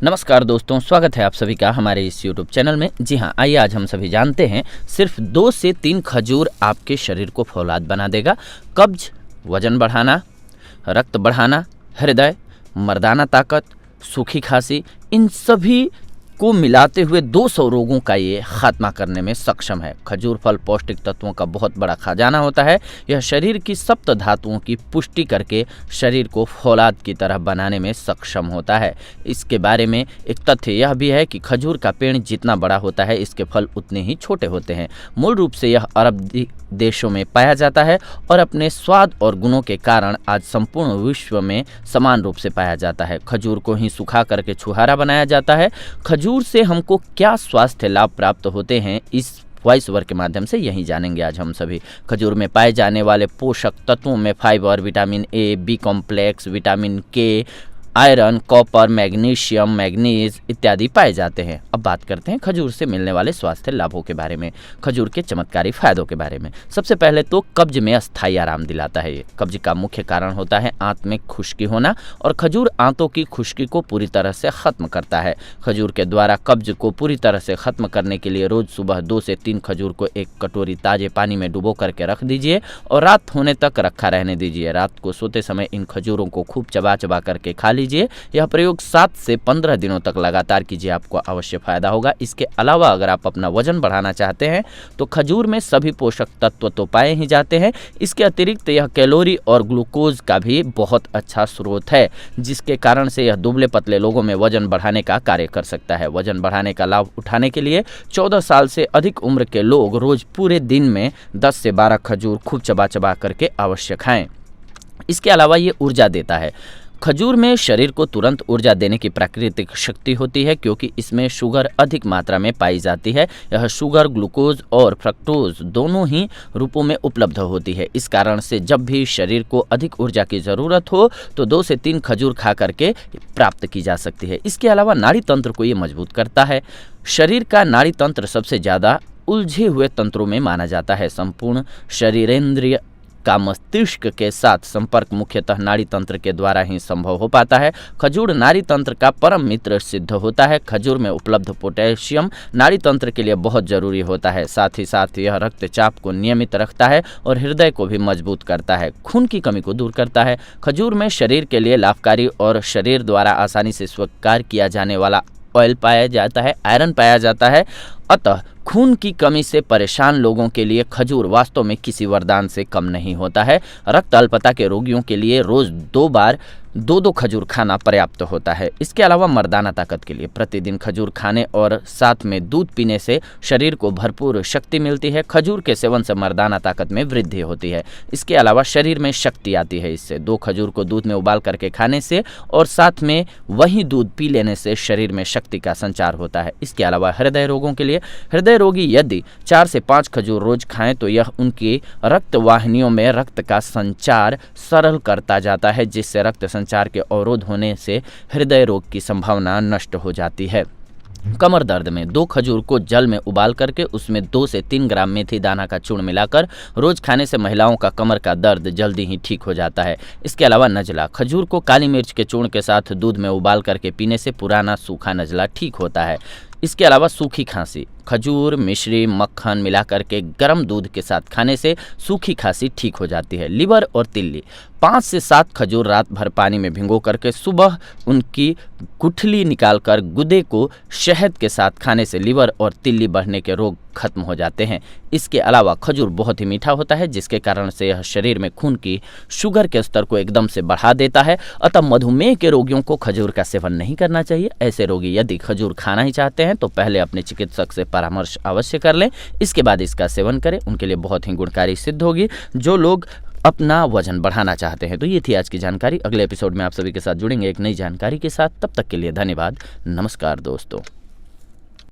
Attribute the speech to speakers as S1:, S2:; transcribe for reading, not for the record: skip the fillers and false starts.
S1: नमस्कार दोस्तों, स्वागत है आप सभी का हमारे इस YouTube चैनल में। जी हाँ, आइए आज हम सभी जानते हैं सिर्फ 2 से 3 खजूर आपके शरीर को फौलाद बना देगा। कब्ज, वजन बढ़ाना, रक्त बढ़ाना, हृदय, मर्दाना ताकत, सूखी खांसी, इन सभी को मिलाते हुए 200 रोगों का ये खात्मा करने में सक्षम है। खजूर फल पौष्टिक तत्वों का बहुत बड़ा खजाना होता है। यह शरीर की सप्त धातुओं की पुष्टि करके शरीर को फौलाद की तरह बनाने में सक्षम होता है। इसके बारे में एक तथ्य यह भी है कि खजूर का पेड़ जितना बड़ा होता है, इसके फल उतने ही छोटे होते हैं। मूल रूप से यह अरब देशों में पाया जाता है और अपने स्वाद और गुणों के कारण आज संपूर्ण विश्व में समान रूप से पाया जाता है। खजूर को ही सुखा करके छुहारा बनाया जाता है। खजूर से हमको क्या स्वास्थ्य लाभ प्राप्त होते हैं, इस वॉइस ओवर के माध्यम से यही जानेंगे आज हम सभी। खजूर में पाए जाने वाले पोषक तत्वों में fibre, vitamin A, B complex, vitamin K, iron, copper, magnesium, manganese इत्यादि पाए जाते हैं। अब बात करते हैं खजूर से मिलने वाले स्वास्थ्य लाभों के बारे में, खजूर के चमत्कारी फायदों के बारे में। सबसे पहले तो कब्ज में अस्थायी आराम दिलाता है। ये कब्ज का मुख्य कारण होता है आंत में खुश्की होना, और खजूर आंतों की खुश्की को पूरी तरह से खत्म करता है। खजूर के द्वारा कब्ज को पूरी तरह से खत्म करने के लिए रोज सुबह 2 से 3 खजूर को एक कटोरी ताजे पानी में डुबो करके रख दीजिए और रात होने तक रखा रहने दीजिए। रात को सोते समय इन खजूरों को खूब चबा चबा करके खा लीजिए। यह प्रयोग 7 से 15 दिनों तक लगातार कीजिए, आपको अवश्य फायदा होगा। इसके अलावा अगर आप अपना वजन बढ़ाना चाहते हैं तो खजूर में सभी पोषक तत्व तो पाए ही जाते हैं। इसके अतिरिक्त यह कैलोरी और ग्लूकोज का भी बहुत अच्छा स्रोत है, जिसके कारण से यह दुबले पतले लोगों में वजन बढ़ाने का कार्य कर सकता है। वजन बढ़ाने का लाभ उठाने के लिए 14 साल से अधिक उम्र के लोग रोज पूरे दिन में 10 से 12 खजूर खूब चबा चबा करके अवश्य खाएं। इसके अलावा ये ऊर्जा देता है। खजूर में शरीर को तुरंत ऊर्जा देने की प्राकृतिक शक्ति होती है, क्योंकि इसमें शुगर अधिक मात्रा में पाई जाती है। यह शुगर ग्लूकोज और फ्रक्टोज दोनों ही रूपों में उपलब्ध होती है। इस कारण से जब भी शरीर को अधिक ऊर्जा की ज़रूरत हो तो 2 से 3 खजूर खा करके प्राप्त की जा सकती है। इसके अलावा नाड़ी तंत्र को ये मजबूत करता है। शरीर का नाड़ी तंत्र सबसे ज़्यादा उलझे हुए तंत्रों में माना जाता है। संपूर्ण शरीरेंद्रिय का मस्तिष्क के साथ संपर्क मुख्यतः नाड़ी तंत्र के द्वारा ही संभव हो पाता है। खजूर नाड़ी तंत्र का परम मित्र सिद्ध होता है। खजूर में उपलब्ध पोटेशियम नाड़ी तंत्र के लिए बहुत जरूरी होता है। साथ ही साथ यह रक्तचाप को नियमित रखता है और हृदय को भी मजबूत करता है, खून की कमी को दूर करता है। खजूर में शरीर के लिए लाभकारी और शरीर द्वारा आसानी से स्वीकार किया जाने वाला ऑयल पाया जाता है, आयरन पाया जाता है। अतः खून की कमी से परेशान लोगों के लिए खजूर वास्तव में किसी वरदान से कम नहीं होता है। रक्त अल्पता के रोगियों के लिए रोज 2 बार 2-2 खजूर खाना पर्याप्त होता है। इसके अलावा मर्दाना ताकत के लिए प्रतिदिन खजूर खाने और साथ में दूध पीने से शरीर को भरपूर शक्ति मिलती है। खजूर के सेवन से मर्दाना ताकत में वृद्धि होती है। इसके अलावा शरीर में शक्ति आती है। इससे 2 खजूर को दूध में उबाल करके खाने से और साथ में वही दूध पी लेने से शरीर में शक्ति का संचार होता है। इसके अलावा हृदय रोगों के लिए हृदय रोगी यदि 4 से 5 खजूर रोज खाएं तो यह उनकी रक्त वाहिनियों में रक्त का संचार सरल करता जाता है, जिससे रक्त संचार के अवरोध होने से हृदय रोग की संभावना नष्ट हो जाती है। कमर दर्द में 2 खजूर को जल में उबाल करके उसमें 2 से 3 ग्राम मेथी दाना का चूर्ण मिलाकर रोज खाने से महिलाओं का कमर का दर्द जल्दी ही ठीक हो जाता है। इसके अलावा नजला, खजूर को काली मिर्च के चूर्ण के साथ दूध में उबाल करके पीने से पुराना सूखा नजला ठीक होता है। इसके अलावा सूखी खांसी, खजूर, मिश्री, मक्खन मिलाकर के गर्म दूध के साथ खाने से सूखी खांसी ठीक हो जाती है। लिवर और तिल्ली, 5 से 7 खजूर रात भर पानी में भिगो करके सुबह उनकी गुठली निकालकर गुदे को शहद के साथ खाने से लिवर और तिल्ली बढ़ने के रोग खत्म हो जाते हैं। इसके अलावा खजूर बहुत ही मीठा होता है, जिसके कारण से यह शरीर में खून की शुगर के स्तर को एकदम से बढ़ा देता है। अतः मधुमेह के रोगियों को खजूर का सेवन नहीं करना चाहिए। ऐसे रोगी यदि खजूर खाना ही चाहते हैं तो पहले अपने चिकित्सक से परामर्श अवश्य कर लें, इसके बाद इसका सेवन करें। उनके लिए बहुत ही गुणकारी सिद्ध होगी जो लोग अपना वजन बढ़ाना चाहते हैं। तो ये थी आज की जानकारी। अगले एपिसोड में आप सभी के साथ जुड़ेंगे एक नई जानकारी के साथ। तब तक के लिए धन्यवाद। नमस्कार दोस्तों।